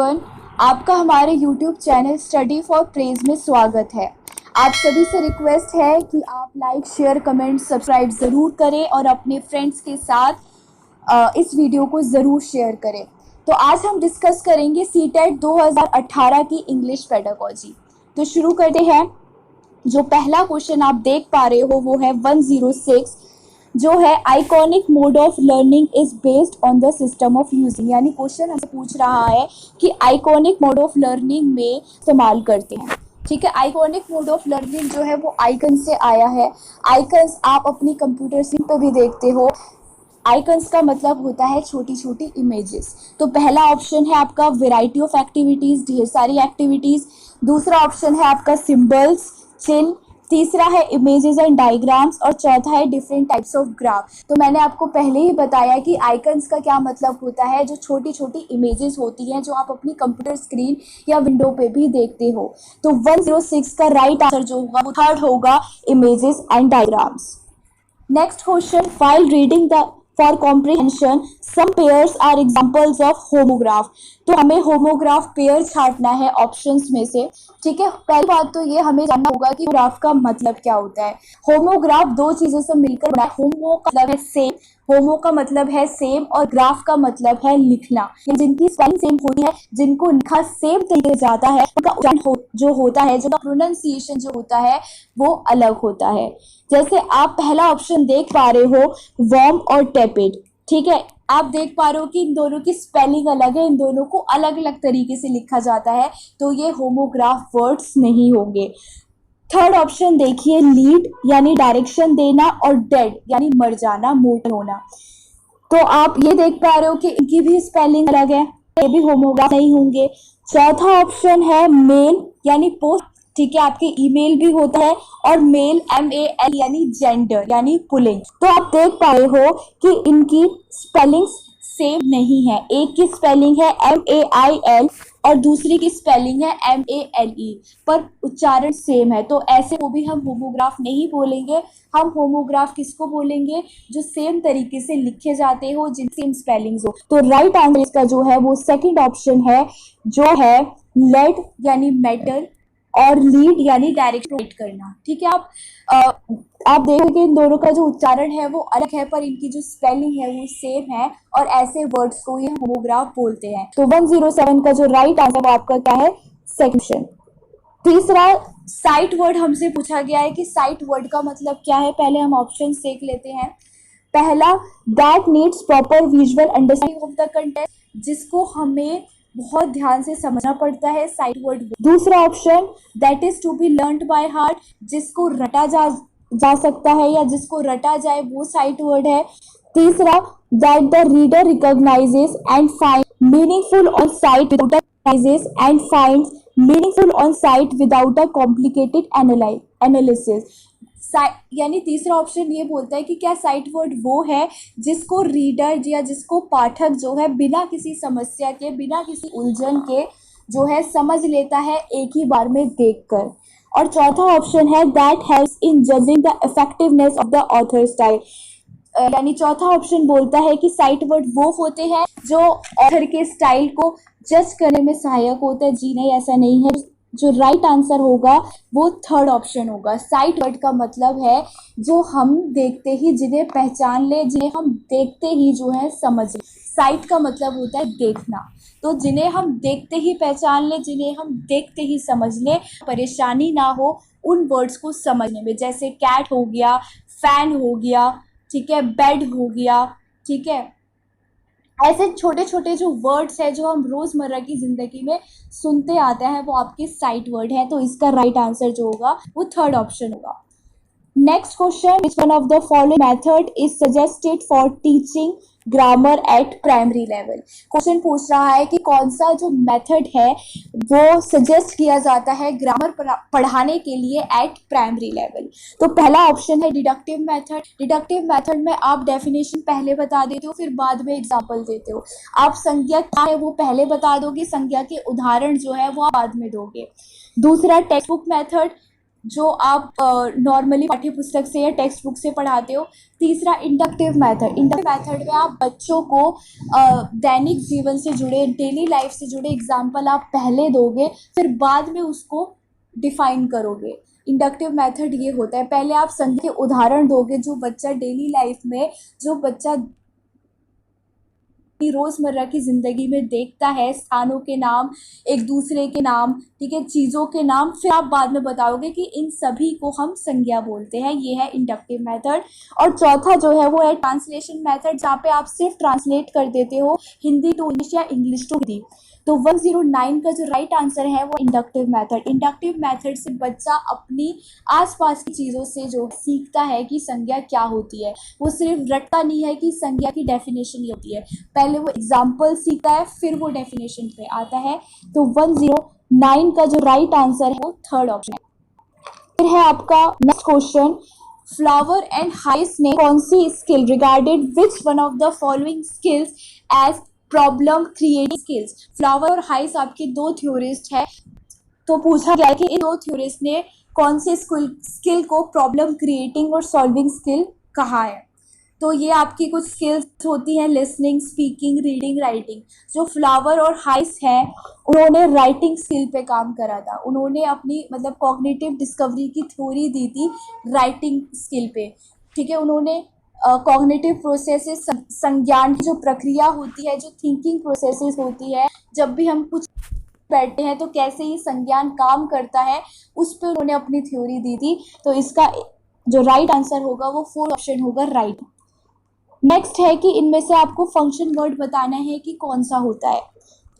Everyone, आपका हमारे YouTube channel study for praise में स्वागत है। आप सभी से रिक्वेस्ट है कि आप लाइक, शेयर, कमेंट, सब्सक्राइब ज़रूर करें और अपने फ्रेंड्स के साथ इस वीडियो को ज़रूर शेयर करें। तो आज हम डिस्कस करेंगे सीटेट 2018 की इंग्लिश पेडागोजी। तो शुरू करते हैं। जो पहला क्वेश्चन आप देख पा रहे हो वो है 106, जो है iconic mode of learning is based on the system of using. यानी क्वेश्चन हमसे पूछ रहा है कि आइकॉनिक मोड ऑफ लर्निंग में इस्तेमाल करते हैं। ठीक है, आइकॉनिक मोड ऑफ लर्निंग जो है वो आइकन से आया है। आइकन्स आप अपनी कंप्यूटर स्क्रीन पे भी देखते हो। आइकन्स का मतलब होता है छोटी छोटी इमेजेस। तो पहला ऑप्शन है आपका वैरायटी ऑफ एक्टिविटीज़, ढेर सारी एक्टिविटीज़। दूसरा ऑप्शन है आपका सिंबल्स, चिन्ह। तीसरा है इमेजेस एंड डायग्राम्स और चौथा है डिफरेंट टाइप्स ऑफ ग्राफ। तो मैंने आपको पहले ही बताया कि आइकन्स का क्या मतलब होता है, जो छोटी छोटी इमेजेस होती हैं जो आप अपनी कंप्यूटर स्क्रीन या विंडो पे भी देखते हो। तो 106 का राइट आंसर जो होगा वो थर्ड होगा, images and diagrams. Next question, while reading the for comprehension some pairs are examples of homograph। तो हमें होमोग्राफ पेयर छांटना है ऑप्शंस में से। ठीक है, पहली बात तो ये हमें जानना होगा कि ग्राफ का मतलब क्या होता है। होमोग्राफ दो चीजों से मिलकर बना है। होमो का मतलब है सेम, होमो का मतलब है सेम और ग्राफ का मतलब है लिखना। जिनकी स्पेलिंग सेम होती है, जिनको लिखा सेम तरीके से जाता है, उनका उच्चारण जो होता है, जिनका प्रोनाउंसिएशन जो होता है वो अलग होता है। जैसे आप पहला ऑप्शन देख पा रहे हो, वार्म और टेपिड। ठीक है, आप देख पा रहे हो कि इन दोनों की स्पेलिंग अलग है, इन दोनों को अलग अलग तरीके से लिखा जाता है, तो ये होमोग्राफ वर्ड्स नहीं होंगे। थर्ड ऑप्शन देखिए, लीड यानी डायरेक्शन देना और डेड यानी मर जाना, मोट होना। तो आप ये देख पा रहे हो कि इनकी भी स्पेलिंग अलग है, ये भी होमोग्राफ नहीं होंगे। चौथा ऑप्शन है मेल यानी पोस्ट। ठीक है, आपके ईमेल भी होता है। और मेल MAL यानी जेंडर यानी पुलिंग। तो आप देख पा रहे हो कि इनकी स्पेलिंग्स सेम नहीं है। एक की स्पेलिंग है MAIL और दूसरी की स्पेलिंग है MALE, पर उच्चारण सेम है। तो ऐसे को भी हम होमोग्राफ नहीं बोलेंगे। हम होमोग्राफ किसको बोलेंगे, जो सेम तरीके से लिखे जाते हो, जिन सेम स्पेलिंग्स हो। तो राइट आंसर इसका जो है वो सेकंड ऑप्शन है, जो है लेड यानी मैटर और लीड यानी डायरेक्ट करना। ठीक है, आप देखो कि इन दोनों का जो उच्चारण है वो अलग है, पर इनकी जो स्पेलिंग है वो सेम है और ऐसे वर्ड्स को ये होमोग्राफ बोलते हैं। तो 107 का जो राइट आंसर वो आपका क्या है, सेक्शन। तीसरा, साइट वर्ड हमसे पूछा गया है कि साइट वर्ड का मतलब क्या है। पहले हम ऑप्शन देख लेते हैं। पहला, that needs proper visual understanding of the content, जिसको हमें बहुत ध्यान से समझना पड़ता है, साइट वर्ड। दूसरा option, that is to be learned by heart, जिसको रटा जा सकता है या जिसको रटा जाए वो साइट वर्ड है। तीसरा, that the reader recognises and find meaningful on site and finds meaningful on site without a complicated analysis. यानी तीसरा ऑप्शन ये बोलता है कि क्या साइट वर्ड वो है जिसको रीडर या जिसको पाठक जो है बिना किसी समस्या के, बिना किसी उलझन के जो है समझ लेता है एक ही बार में देखकर। और चौथा ऑप्शन है, that helps in judging the effectiveness of the author style. यानी चौथा ऑप्शन बोलता है कि साइट वर्ड वो होते हैं जो ऑथर के स्टाइल को जज करने में सहायक होता है। जी नहीं, ऐसा नहीं है। जो राइट आंसर होगा वो थर्ड ऑप्शन होगा। साइट वर्ड का मतलब है जो हम देखते ही जिन्हें पहचान ले, जिन्हें हम देखते ही जो है समझ ले। साइट का मतलब होता है देखना। तो जिन्हें हम देखते ही पहचान ले, जिन्हें हम देखते ही समझ ले, परेशानी ना हो उन वर्ड्स को समझने में। जैसे कैट हो गया, फैन हो गया, ठीक है, बेड हो गया। ठीक है, ऐसे छोटे छोटे जो वर्ड्स हैं जो हम रोज़मर्रा की ज़िंदगी में सुनते आते हैं वो आपके साइट वर्ड है। तो इसका राइट आंसर जो होगा वो थर्ड ऑप्शन होगा। Next question, which one of the following method is suggested for teaching grammar eight primary level. Question पूछ रहा है कि कौन सा जो मेथड है वो सजेस्ट किया जाता है ग्रामर पढ़ाने के लिए एट प्राइमरी लेवल। तो पहला ऑप्शन है डिडक्टिव मेथड। डिडक्टिव मेथड में आप डेफिनेशन पहले बता देते हो, फिर बाद में एग्जाम्पल देते हो। आप संज्ञा क्या है वो पहले बता दोगे, संज्ञा के उदाहरण जो है वो आप बाद में दोगे। दूसरा, टेक्स्ट बुक मेथड। जो आप नॉर्मली पाठ्य पुस्तक से या टेक्स्ट बुक से पढ़ाते हो। तीसरा इंडक्टिव मेथड, इंडक्टिव मेथड में आप बच्चों को दैनिक जीवन से जुड़े, डेली लाइफ से जुड़े एग्जाम्पल आप पहले दोगे, फिर बाद में उसको डिफाइन करोगे। इंडक्टिव मेथड ये होता है, पहले आप संख्या के उदाहरण दोगे जो बच्चा डेली लाइफ में, जो बच्चा रोजमर्रा की जिंदगी में देखता है, स्थानों के नाम, एक दूसरे के नाम, ठीक है, चीज़ों के नाम, फिर आप बाद में बताओगे कि इन सभी को हम संज्ञा बोलते हैं। ये है इंडक्टिव मेथड। और चौथा जो है वो है ट्रांसलेशन मेथड, जहाँ पे आप सिर्फ ट्रांसलेट कर देते हो हिंदी टू इंग्लिश या इंग्लिश टू हिंदी। तो 109 का जो राइट आंसर है वो इंडक्टिव मेथड। इंडक्टिव मेथड से बच्चा अपनी आसपास की चीज़ों से जो सीखता है कि संज्ञा क्या होती है, वो सिर्फ रटता नहीं है कि संज्ञा की डेफिनेशन ये होती है, पहले वो एग्जाम्पल सीखता है फिर वो डेफिनेशन पे आता है। तो 109 का जो राइट आंसर है वो थर्ड ऑप्शन है। फिर है आपका next question, flower and Hayes ने कौन सी skill regarded which one of the following skills as problem creating skills. Flower और हाइस आपके दो थ्योरिस्ट है, तो पूछा गया कि इन दो थ्योरिस्ट ने कौन से स्किल को प्रॉब्लम क्रिएटिंग और सॉल्विंग स्किल कहा है। तो ये आपकी कुछ स्किल्स होती हैं, लिसनिंग, स्पीकिंग, रीडिंग, राइटिंग। जो फ्लावर और हाइस हैं उन्होंने राइटिंग स्किल पे काम करा था, उन्होंने अपनी मतलब कॉग्निटिव डिस्कवरी की थ्योरी दी थी राइटिंग स्किल पे, ठीक है। उन्होंने कॉग्निटिव प्रोसेसेस, संज्ञान की जो प्रक्रिया होती है, जो थिंकिंग प्रोसेसेस होती है, जब भी हम कुछ बैठते हैं तो कैसे ये संज्ञान काम करता है, उस पर उन्होंने अपनी थ्योरी दी थी। तो इसका जो राइट आंसर होगा वो फोर्थ ऑप्शन होगा, राइट। नेक्स्ट है कि इनमें से आपको फंक्शन वर्ड बताना है कि कौन सा होता है,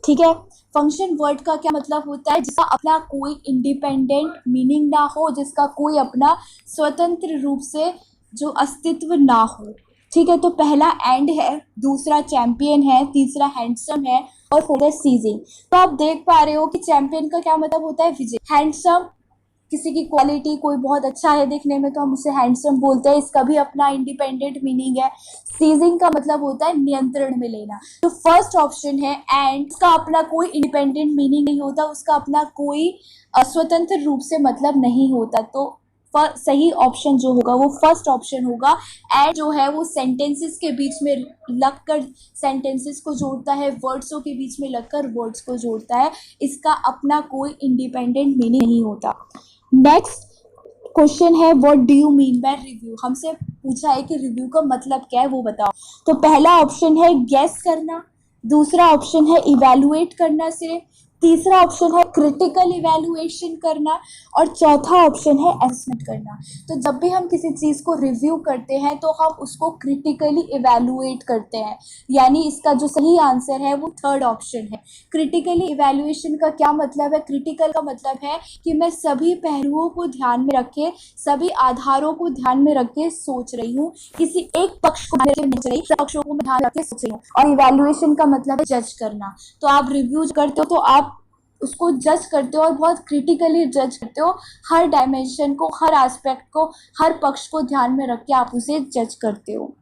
ठीक है। फंक्शन वर्ड का क्या मतलब होता है, जिसका अपना कोई इंडिपेंडेंट मीनिंग ना हो, जिसका कोई अपना स्वतंत्र रूप से जो अस्तित्व ना हो, ठीक है। तो पहला एंड है, दूसरा चैंपियन है, तीसरा हैंडसम है और फोर्थ है सीजिंग। तो आप देख पा रहे हो कि चैंपियन का क्या मतलब होता है, विजय। हैंडसम किसी की क्वालिटी, कोई बहुत अच्छा है दिखने में तो हम उसे हैंडसम बोलते हैं, इसका भी अपना इंडिपेंडेंट मीनिंग है। सीजिंग का मतलब होता है नियंत्रण में लेना। तो फर्स्ट ऑप्शन है एंड, इसका अपना कोई इंडिपेंडेंट मीनिंग नहीं होता, उसका अपना कोई स्वतंत्र रूप से मतलब नहीं होता। तो सही ऑप्शन जो होगा वो फर्स्ट ऑप्शन होगा। एंड जो है वो सेंटेंसेस के बीच में लगकर सेंटेंसेस को जोड़ता है, वर्ड्सों के बीच में लगकर वर्ड्स को जोड़ता है, इसका अपना कोई इंडिपेंडेंट मीनिंग नहीं होता। नेक्स्ट क्वेश्चन है, what do you mean by review. हमसे पूछा है कि रिव्यू का मतलब क्या है, वो बताओ। तो पहला ऑप्शन है गेस करना, दूसरा ऑप्शन है इवैल्यूएट करना सिर्फ, तीसरा ऑप्शन है क्रिटिकल इवैल्यूएशन करना और चौथा ऑप्शन है एसेसमेंट करना। तो जब भी हम किसी चीज़ को रिव्यू करते हैं तो हम उसको क्रिटिकली इवैल्यूएट करते हैं, यानी इसका जो सही आंसर है वो थर्ड ऑप्शन है। क्रिटिकली इवैल्यूएशन का क्या मतलब है, क्रिटिकल का मतलब है कि मैं सभी पहलुओं को ध्यान में रखे, सभी आधारों को ध्यान में रख के सोच रही हूँ, किसी एक पक्ष को ध्यान में नहीं रही, सब पक्षों को मैं ध्यान रख के सोच रही हूँ। और इवैल्यूएशन का मतलब है जज करना। तो आप रिव्यू करते हो तो आप उसको जज करते हो और बहुत क्रिटिकली जज करते हो, हर डायमेंशन को, हर एस्पेक्ट को, हर पक्ष को ध्यान में रख के आप उसे जज करते हो।